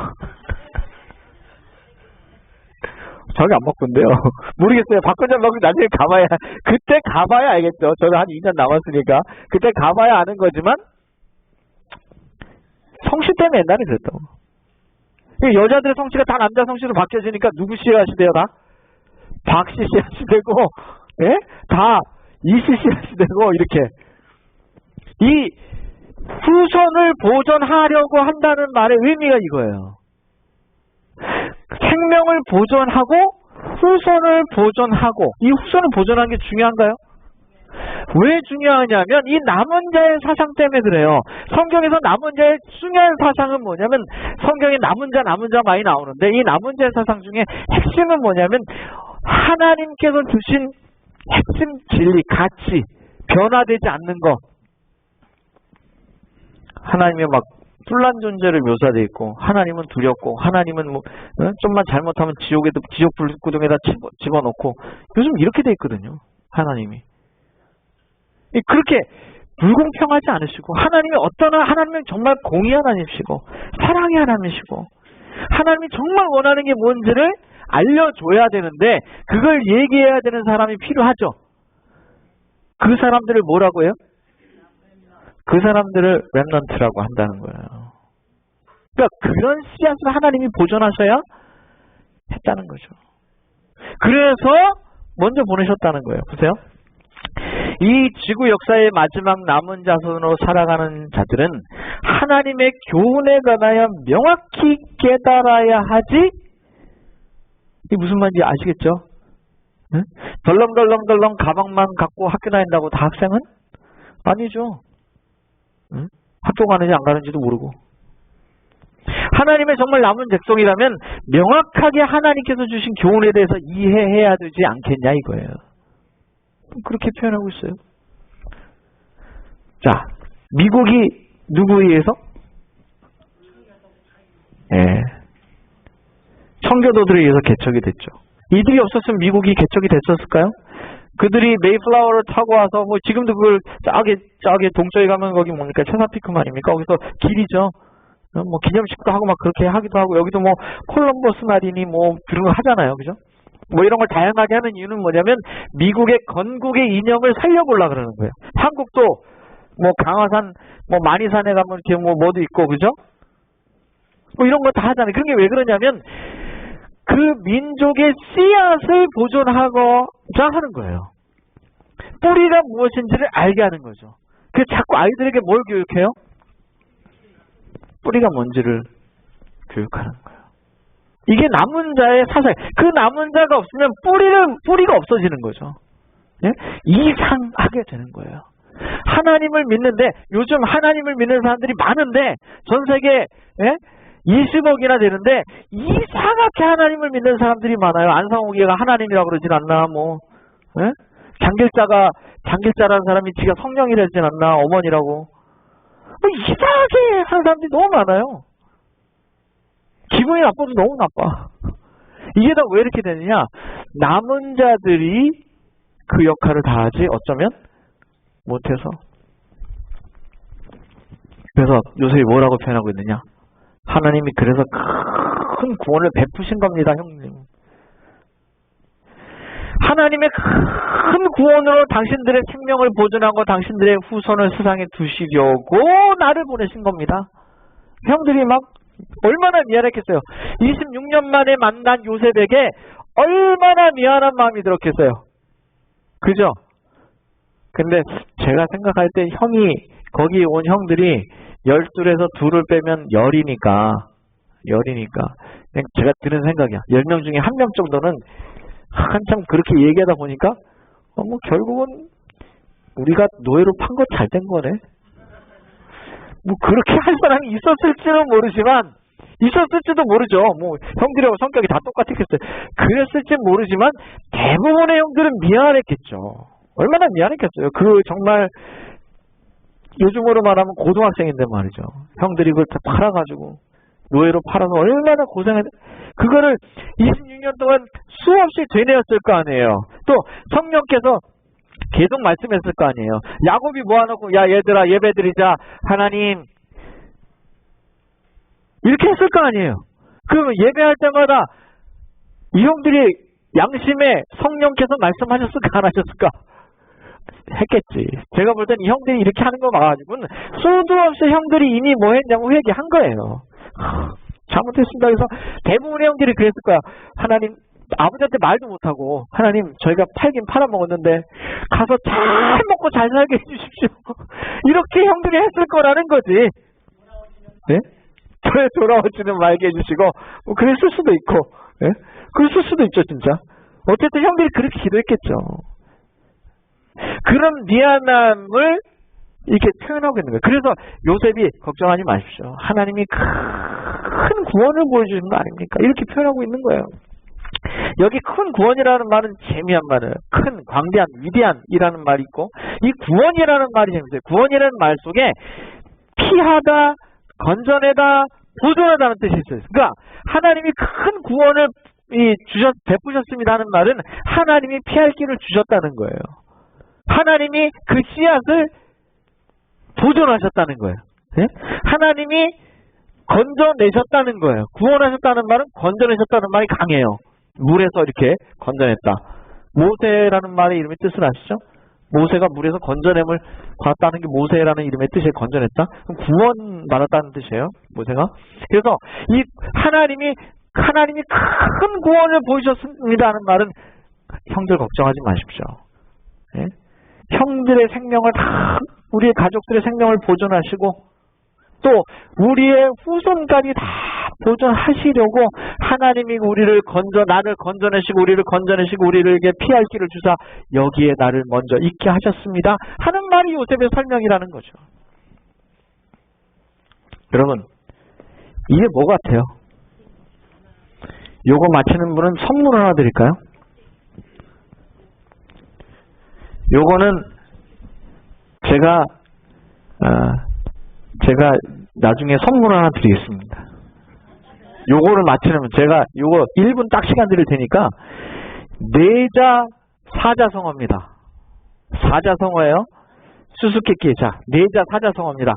S1: 저는 안 바꾼대요. 모르겠어요. 바꾼지 안 바꾼지 나중에 가봐야, 그때 가봐야 알겠죠. 저는 한 2년 남았으니까. 그때 가봐야 아는 거지만, 성씨 때문에 옛날에 그랬다고. 여자들의 성씨가 다 남자 성씨로 바뀌어지니까 누구 씨가 시대요, 다? 박씨 씨가 시대고, 예? 다 이씨 씨가 시대고, 이렇게. 후손을 보존하려고 한다는 말의 의미가 이거예요. 생명을 보존하고 후손을 보존하고, 이 후손을 보존하는 게 중요한가요? 왜 중요하냐면 이 남은 자의 사상 때문에 그래요. 성경에서 남은 자의 중요한 사상은 뭐냐면, 성경에 남은 자 많이 나오는데 이 남은 자의 사상 중에 핵심은 뭐냐면 하나님께서 주신 핵심 진리, 가치, 변화되지 않는 것. 하나님의 막 뿔난 존재를 묘사되어 있고, 하나님은 두렵고, 하나님은 뭐 좀만 잘못하면 지옥 불구덩에다 집어넣고, 요즘 이렇게 돼 있거든요. 하나님이 그렇게 불공평하지 않으시고, 하나님은 정말 공의 하나님이시고 사랑의 하나님이시고, 하나님이 정말 원하는 게 뭔지를 알려줘야 되는데 그걸 얘기해야 되는 사람이 필요하죠. 그 사람들을 뭐라고 해요? 그 사람들을 렘넌트라고 한다는 거예요. 그러니까 그런 씨앗을 하나님이 보존하셔야 했다는 거죠. 그래서 먼저 보내셨다는 거예요. 보세요. 이 지구 역사의 마지막 남은 자손으로 살아가는 자들은 하나님의 교훈에 관하여 명확히 깨달아야 하지. 이게 무슨 말인지 아시겠죠? 응? 덜렁덜렁 가방만 갖고 학교 다닌다고 다 학생은? 아니죠. 응? 학교 가는지 안 가는지도 모르고. 하나님의 정말 남은 백성이라면 명확하게 하나님께서 주신 교훈에 대해서 이해해야 되지 않겠냐 이거예요. 그렇게 표현하고 있어요. 자, 미국이 누구에 의해서? 예. 청교도들에 의해서 개척이 됐죠. 이들이 없었으면 미국이 개척이 됐었을까요? 그들이 메이플라워를 타고 와서 뭐 지금도 그걸 저기 동쪽에 가면 거기 뭡니까? 체사피크 말입니까? 거기서 길이죠. 뭐 기념식도 하고 막 그렇게 하기도 하고, 여기도 뭐 콜럼버스 날이니 뭐 그런 거 하잖아요. 그죠? 뭐 이런 걸 다양하게 하는 이유는 뭐냐면 미국의 건국의 이념을 살려보려고 그러는 거예요. 한국도 뭐 강화산, 뭐 만이산에 가면 이렇게 뭐도 있고, 그죠? 뭐 이런 거 다 하잖아요. 그런 게 왜 그러냐면 그 민족의 씨앗을 보존하고자 하는 거예요. 뿌리가 무엇인지를 알게 하는 거죠. 그래서 자꾸 아이들에게 뭘 교육해요? 뿌리가 뭔지를 교육하는 거예요. 이게 남은 자의 사상. 그 남은 자가 없으면 뿌리가 없어지는 거죠. 예? 이상하게 되는 거예요. 하나님을 믿는데, 요즘 하나님을 믿는 사람들이 많은데, 전 세계 20억이나 되는데 이상하게 하나님을 믿는 사람들이 많아요. 안상호기가 하나님이라고 그러진 않나, 뭐 장길자라는 사람이 지가 성령이라진 않나, 어머니라고. 뭐 이상하게 하는 사람들이 너무 많아요. 기분이 나빠도 너무 나빠. 이게 다 왜 이렇게 되느냐? 남은 자들이 그 역할을 다 하지 어쩌면 못해서. 그래서 요새 뭐라고 표현하고 있느냐? 하나님이 그래서 큰 구원을 베푸신 겁니다, 형님. 하나님의 큰 구원으로 당신들의 생명을 보존하고 당신들의 후손을 세상에 두시려고 나를 보내신 겁니다. 형들이 막 얼마나 미안했겠어요. 26년 만에 만난 요셉에게 얼마나 미안한 마음이 들었겠어요. 그죠? 근데 제가 생각할 때 거기 온 형들이 12에서 2를 빼면 10이니까 그냥 제가 드는 생각이야. 10명 중에 1명 정도는 한참 그렇게 얘기하다 보니까 뭐 결국은 우리가 노예로 판 거 잘 된 거네. 뭐 그렇게 할 사람이 있었을지는 모르지만, 있었을지도 모르죠. 뭐 형들하고 성격이 다 똑같았겠어요. 그랬을지 모르지만 대부분의 형들은 미안했겠죠. 얼마나 미안했겠어요. 그 정말 요즘으로 말하면 고등학생인데 말이죠. 형들이 그걸 다 팔아가지고 노예로 팔아서 얼마나 고생했. 그거를 26년 동안 수없이 되뇌었을 거 아니에요. 또 성령께서 계속 말씀했을 거 아니에요. 야곱이 모아놓고 야 얘들아 예배 드리자, 하나님 이렇게 했을 거 아니에요. 그러면 예배할 때마다 이 형들이 양심에 성령께서 말씀하셨을까 안 하셨을까? 했겠지. 제가 볼 땐 이 형들이 이렇게 하는 거 봐가지고는 수도 없이 형들이 이미 뭐 했냐고 회개한 거예요. 잘못했습니다. 그래서 대부분의 형들이 그랬을 거야. 하나님 아버지한테 말도 못하고 하나님 저희가 팔긴 팔아먹었는데 가서 잘 먹고 잘 살게 해주십시오. 이렇게 형들이 했을 거라는 거지. 네? 저의 돌아오지는 말게 해주시고 뭐 그랬을 수도 있고 네? 그랬을 수도 있죠 진짜. 어쨌든 형들이 그렇게 기도했겠죠. 그런 미안함을 이렇게 표현하고 있는 거예요. 그래서 요셉이 걱정하지 마십시오. 하나님이 큰 구원을 보여주시는 거 아닙니까? 이렇게 표현하고 있는 거예요. 여기 큰 구원이라는 말은 재미한 말이에요. 큰, 광대한, 위대한이라는 말이 있고 이 구원이라는 말이 재밌어요. 구원이라는 말 속에 피하다, 건져내다, 보존하다는 뜻이 있어요. 그러니까 하나님이 큰 구원을 베푸셨습니다 하는 말은 하나님이 피할 길을 주셨다는 거예요. 하나님이 그 씨앗을 보존하셨다는 거예요. 네? 하나님이 건져내셨다는 거예요. 구원하셨다는 말은 건져내셨다는 말이 강해요. 물에서 이렇게 건져냈다. 모세라는 말의 이름의 뜻을 아시죠? 모세가 물에서 건져냄을 받았다는 게 모세라는 이름의 뜻이 건져냈다? 그럼 구원 받았다는 뜻이에요. 모세가. 그래서 이 하나님이 큰 구원을 보여주셨습니다 하는 말은 형들 걱정하지 마십시오. 네? 형들의 생명을 다 우리의 가족들의 생명을 보존하시고 또 우리의 후손까지 다 보존하시려고 하나님이 나를 건져내시고 우리를 건져내시고 우리에게 피할 길을 주사 여기에 나를 먼저 있게 하셨습니다 하는 말이 요셉의 설명이라는 거죠. 여러분 이게 뭐 같아요? 요거 맞히는 분은 선물 하나 드릴까요? 요거는 제가 나중에 선물 하나 드리겠습니다. 요거를 맞추려면 제가 요거 1분 딱 시간 드릴 테니까 네자 사자성어입니다. 사자성어예요. 수수께끼. 자, 네자 사자성어입니다.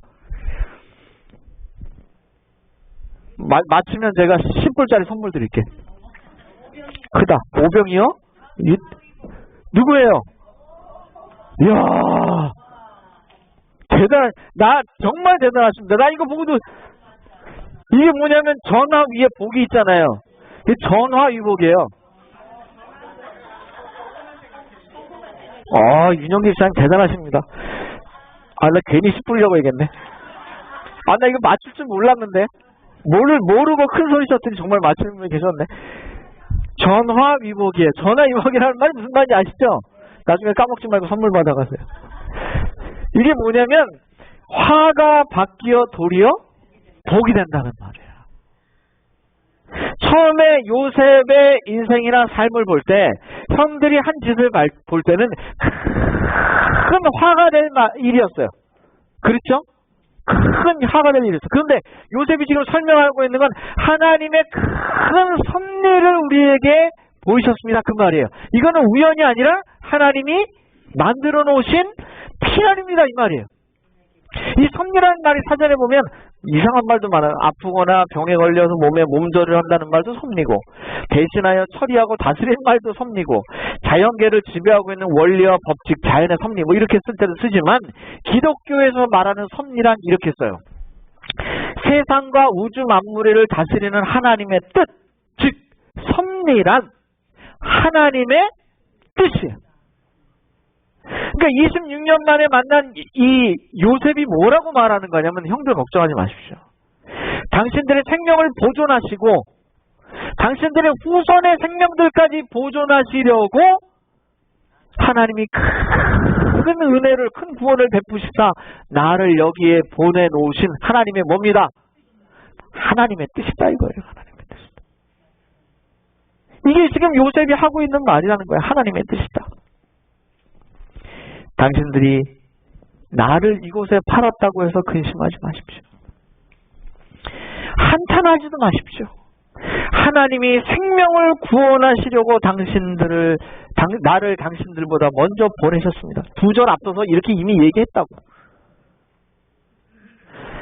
S1: 맞추면 제가 10불짜리 선물 드릴게. 크다. 오병이요? 누구예요? 이야. 정말 대단하십니다. 나 이거 보고도 이게 뭐냐면 전화 위에 복이 있잖아요. 이게 전화위복이에요. 윤영기 시장 대단하십니다. 나 괜히 10불려고 얘기했네. 나 이거 맞출 줄 몰랐는데. 모르고 큰 소리 쳤더니 정말 맞추는 분이 계셨네. 전화위복이에요. 전화위복이라는 말이 무슨 말인지 아시죠? 나중에 까먹지 말고 선물 받아가세요. 이게 뭐냐면 화가 바뀌어 도리어 복이 된다는 말이에요. 처음에 요셉의 인생이나 삶을 볼 때 형들이 한 짓을 볼 때는 큰 화가 될 일이었어요. 그렇죠? 큰 화가 될 일이었어요. 그런데 요셉이 지금 설명하고 있는 건 하나님의 큰 섭리를 우리에게 보이셨습니다. 그 말이에요. 이거는 우연이 아니라 하나님이 만들어 놓으신 피난입니다. 이 말이에요. 이 섭리라는 말이 사전에 보면 이상한 말도 많아요. 아프거나 병에 걸려서 몸에 몸절을 한다는 말도 섭리고 대신하여 처리하고 다스리는 말도 섭리고 자연계를 지배하고 있는 원리와 법칙, 자연의 섭리 뭐 이렇게 쓸 때도 쓰지만 기독교에서 말하는 섭리란 이렇게 써요. 세상과 우주 만물을 다스리는 하나님의 뜻, 즉 섭리란 하나님의 뜻이에요. 그러니까 26년 만에 만난 이 요셉이 뭐라고 말하는 거냐면 형들 걱정하지 마십시오. 당신들의 생명을 보존하시고 당신들의 후손의 생명들까지 보존하시려고 하나님이 큰 은혜를 큰 구원을 베푸시사 나를 여기에 보내놓으신 하나님의 뭡니다? 하나님의 뜻이다 이거예요. 하나님의 뜻이다. 이게 지금 요셉이 하고 있는 말이라는 거예요. 하나님의 뜻이다. 당신들이 나를 이곳에 팔았다고 해서 근심하지 마십시오. 한탄하지도 마십시오. 하나님이 생명을 구원하시려고 나를 당신들보다 먼저 보내셨습니다. 2절 앞서서 이렇게 이미 얘기했다고.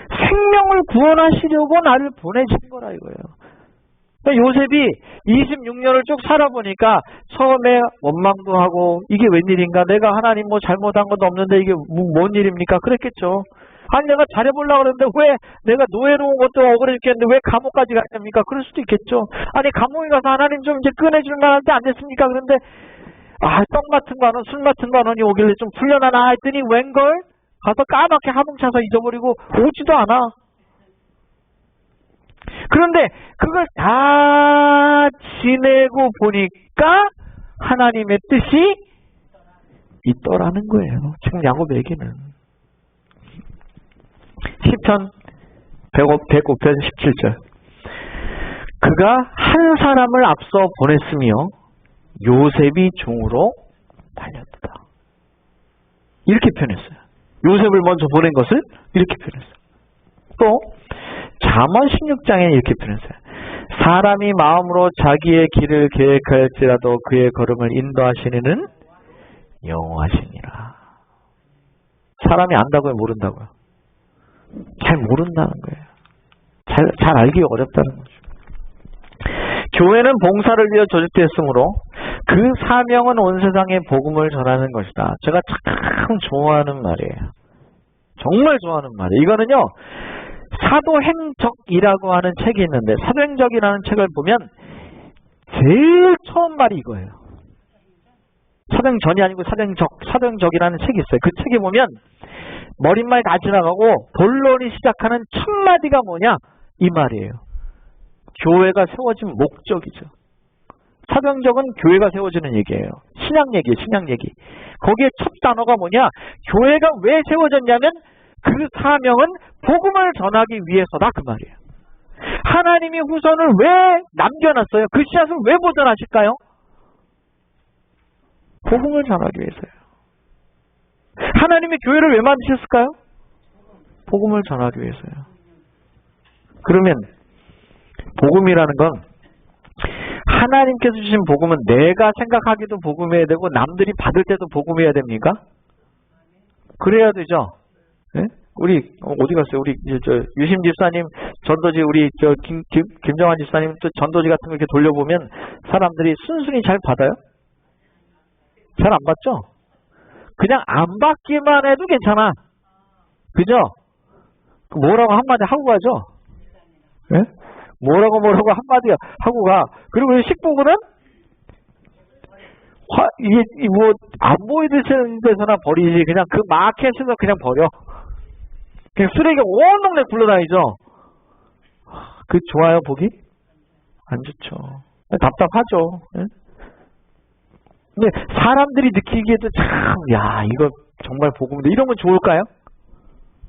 S1: 생명을 구원하시려고 나를 보내신 거라 이거예요. 요셉이 26년을 쭉 살아보니까 처음에 원망도 하고 이게 웬일인가 내가 하나님 뭐 잘못한 것도 없는데 이게 뭔 일입니까? 그랬겠죠. 아니 내가 잘해보려고 그랬는데 왜 내가 노예로 온 것도 억울해 죽겠는데 왜 감옥까지 가냐니까? 그럴 수도 있겠죠. 아니 감옥에 가서 하나님 좀 이제 꺼내줄 만한 때 안 됐습니까? 그런데 떡 맡은 관원, 술 맡은 관원이 오길래 좀 풀려나나 했더니 웬걸? 가서 까맣게 하뭉차서 잊어버리고 오지도 않아. 그런데 그걸 다 지내고 보니까 하나님의 뜻이 있더라는 거예요. 지금 야곱에게는. 시편 105편 17절. 그가 한 사람을 앞서 보냈으며 요셉이 종으로 달렸다. 이렇게 표현했어요. 요셉을 먼저 보낸 것을 이렇게 표현했어요. 또 잠언 16장에 이렇게 표현했어요. 사람이 마음으로 자기의 길을 계획할지라도 그의 걸음을 인도하시는 여호와시니라. 사람이 안다고요? 모른다고요? 잘 모른다는 거예요. 잘 알기 어렵다는 거죠. 교회는 봉사를 위해 조직되었으므로 그 사명은 온 세상에 복음을 전하는 것이다. 제가 참 좋아하는 말이에요. 정말 좋아하는 말이에요. 이거는요. 사도행적이라고 하는 책이 있는데 사도행적이라는 책을 보면 제일 처음 말이 이거예요. 사도행전이 아니고 사도행적이라는 책이 있어요. 그 책에 보면 머릿말 다 지나가고 본론이 시작하는 첫 마디가 뭐냐? 이 말이에요. 교회가 세워진 목적이죠. 사도행적은 교회가 세워지는 얘기예요. 신약 얘기예요. 신약 얘기. 거기에 첫 단어가 뭐냐? 교회가 왜 세워졌냐면 그 사명은 복음을 전하기 위해서다 그 말이에요. 하나님이 후손을 왜 남겨놨어요? 그 씨앗을 왜 보존하실까요? 복음을 전하기 위해서요. 하나님이 교회를 왜 만드셨을까요? 복음을 전하기 위해서요. 그러면 복음이라는 건 하나님께서 주신 복음은 내가 생각하기도 복음이어야 되고 남들이 받을 때도 복음이어야 됩니까? 그래야 되죠. 네? 우리 어디 갔어요? 우리 유심 집사님 전도지 우리 김정환 집사님 또 전도지 같은 거 이렇게 돌려보면 사람들이 순순히 잘 받아요? 잘 안 받죠? 그냥 안 받기만 해도 괜찮아. 그죠? 뭐라고 한마디 하고 가죠? 네? 뭐라고 한마디 하고 가. 그리고 식복은 이게 뭐 안 보이는 데서나 버리지. 그냥 그 마켓에서 그냥 버려. 그냥 쓰레기가 온 동네 굴러다니죠. 그 좋아요 보기? 안 좋죠. 답답하죠. 네? 근데 사람들이 느끼기에도 참, 야 이거 정말 복음인데 이런 건 좋을까요?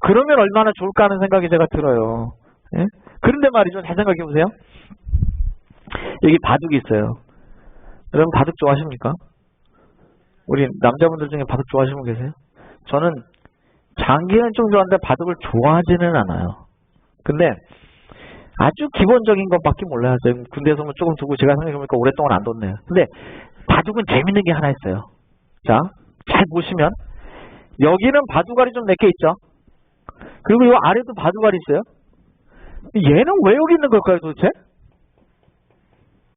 S1: 그러면 얼마나 좋을까 하는 생각이 제가 들어요. 네? 그런데 말이죠. 잘 생각해 보세요. 여기 바둑이 있어요. 여러분 바둑 좋아하십니까? 우리 남자분들 중에 바둑 좋아하시는 분 계세요? 저는 장기는 좀 좋아하는데 바둑을 좋아하지는 않아요. 근데 아주 기본적인 것밖에 몰라요. 군대에서 조금 두고 제가 생각해보니까 오랫동안 안 뒀네요. 근데 바둑은 재밌는 게 하나 있어요. 자, 잘 보시면 여기는 바둑알이 좀 몇 개 있죠. 그리고 이 아래도 바둑알이 있어요. 얘는 왜 여기 있는 걸까요 도대체?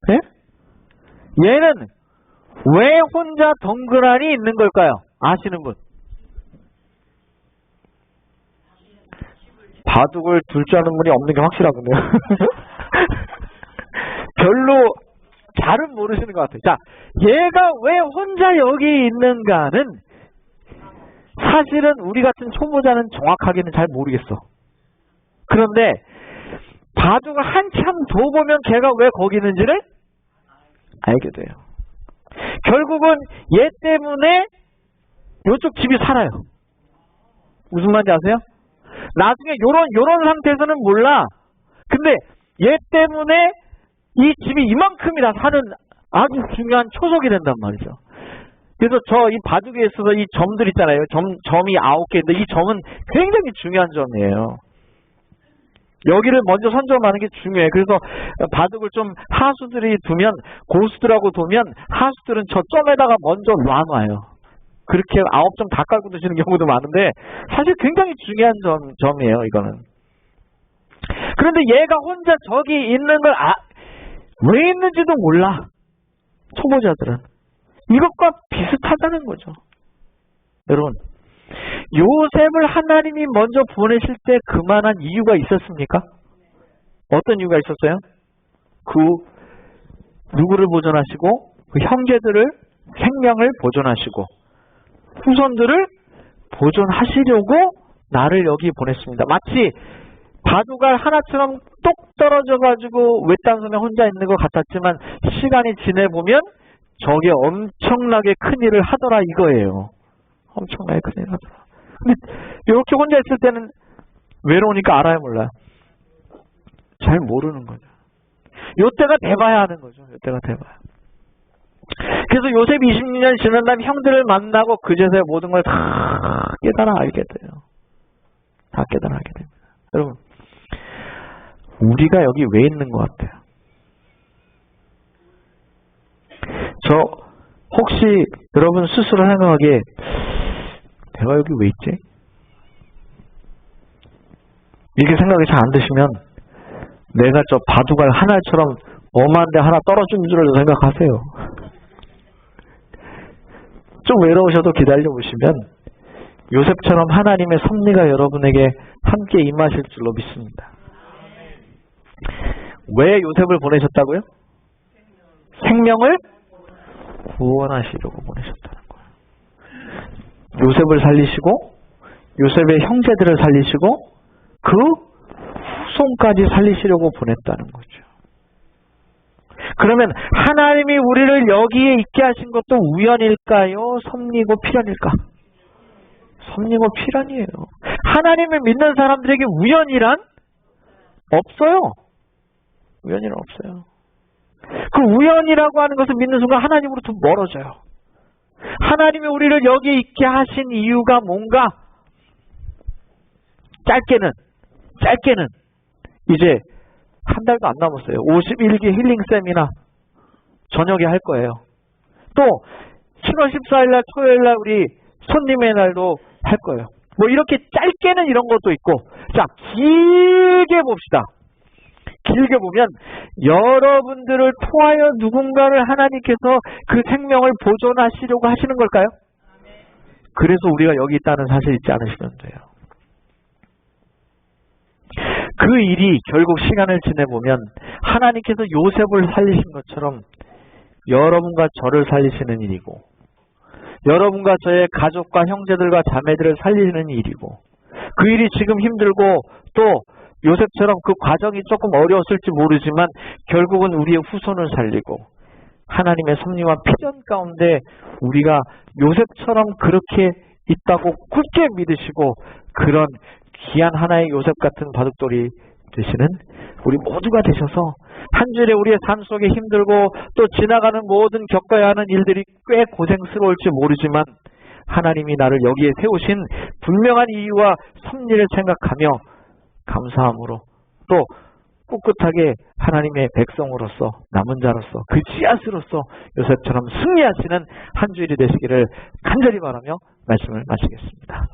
S1: 네? 얘는 왜 혼자 덩그러니 있는 걸까요? 아시는 분? 바둑을 둘 줄 아는 분이 없는 게 확실하군요. 별로 잘은 모르시는 것 같아요. 자, 얘가 왜 혼자 여기 있는가는 사실은 우리 같은 초보자는 정확하게는 잘 모르겠어. 그런데 바둑을 한참 더 보면 걔가 왜 거기 있는지를 알게 돼요. 결국은 얘 때문에 이쪽 집이 살아요. 무슨 말인지 아세요? 나중에 요런 상태에서는 몰라. 근데 얘 때문에 이 집이 이만큼이나 사는 아주 중요한 초석이 된단 말이죠. 그래서 이 바둑에 있어서 이 점들 있잖아요. 점이 9개인데 이 점은 굉장히 중요한 점이에요. 여기를 먼저 선점하는 게 중요해요. 그래서 바둑을 좀 하수들이 두면 고수들하고 두면 하수들은 저 점에다가 먼저 놔놔요. 그렇게 9점 다 깔고 두시는 경우도 많은데 사실 굉장히 중요한 점이에요. 이거는. 그런데 얘가 혼자 저기 있는 걸 왜 있는지도 몰라. 초보자들은. 이것과 비슷하다는 거죠. 여러분 요셉을 하나님이 먼저 보내실 때 그만한 이유가 있었습니까? 어떤 이유가 있었어요? 그 누구를 보존하시고 그 형제들을 생명을 보존하시고 후손들을 보존하시려고 나를 여기 보냈습니다. 마치 바둑알 하나처럼 똑 떨어져가지고 외딴 섬에 혼자 있는 것 같았지만 시간이 지내보면 저게 엄청나게 큰일을 하더라 이거예요. 엄청나게 큰일을 하더라. 근데 이렇게 혼자 있을 때는 외로우니까 알아요 몰라요? 잘 모르는 거죠. 요때가 돼봐야 하는 거죠. 요때가 돼봐야. 그래서 요셉이 26년 지난 다음에 형들을 만나고 그제서야 모든 걸 다 깨달아 알게 돼요. 다 깨달아 알게 됩니다. 여러분 우리가 여기 왜 있는 것 같아요? 저 혹시 여러분 스스로 생각하기에 내가 여기 왜 있지? 이렇게 생각이 잘 안 드시면 내가 저 바둑알 하나처럼 엄한데 하나 떨어진 줄을 생각하세요. 좀 외로우셔도 기다려 보시면 요셉처럼 하나님의 섭리가 여러분에게 함께 임하실 줄로 믿습니다. 왜 요셉을 보내셨다고요? 생명을 구원하시려고 보내셨다는 거예요. 요셉을 살리시고 요셉의 형제들을 살리시고 그 후손까지 살리시려고 보냈다는 거죠. 그러면 하나님이 우리를 여기에 있게 하신 것도 우연일까요? 섭리고 필연일까? 섭리고 필연이에요. 하나님을 믿는 사람들에게 우연이란 없어요. 우연이란 없어요. 그 우연이라고 하는 것을 믿는 순간 하나님으로부터 멀어져요. 하나님이 우리를 여기에 있게 하신 이유가 뭔가? 짧게는 이제 한 달도 안 남았어요. 51기 힐링 세미나 저녁에 할 거예요. 또 7월 14일 날 토요일 날 우리 손님의 날도 할 거예요. 뭐 이렇게 짧게는 이런 것도 있고 자 길게 봅시다. 길게 보면 여러분들을 통하여 누군가를 하나님께서 그 생명을 보존하시려고 하시는 걸까요? 그래서 우리가 여기 있다는 사실 잊지 않으시면 돼요. 그 일이 결국 시간을 지내보면 하나님께서 요셉을 살리신 것처럼 여러분과 저를 살리시는 일이고 여러분과 저의 가족과 형제들과 자매들을 살리는 일이고 그 일이 지금 힘들고 또 요셉처럼 그 과정이 조금 어려웠을지 모르지만 결국은 우리의 후손을 살리고 하나님의 섭리와 필연 가운데 우리가 요셉처럼 그렇게 있다고 굳게 믿으시고 그런 귀한 하나의 요셉 같은 바둑돌이 되시는 우리 모두가 되셔서 한 주일에 우리의 삶 속에 힘들고 또 지나가는 모든 겪어야 하는 일들이 꽤 고생스러울지 모르지만 하나님이 나를 여기에 세우신 분명한 이유와 섭리를 생각하며 감사함으로 또 꿋꿋하게 하나님의 백성으로서 남은 자로서 그 씨앗으로서 요셉처럼 승리하시는 한 주일이 되시기를 간절히 바라며 말씀을 마치겠습니다.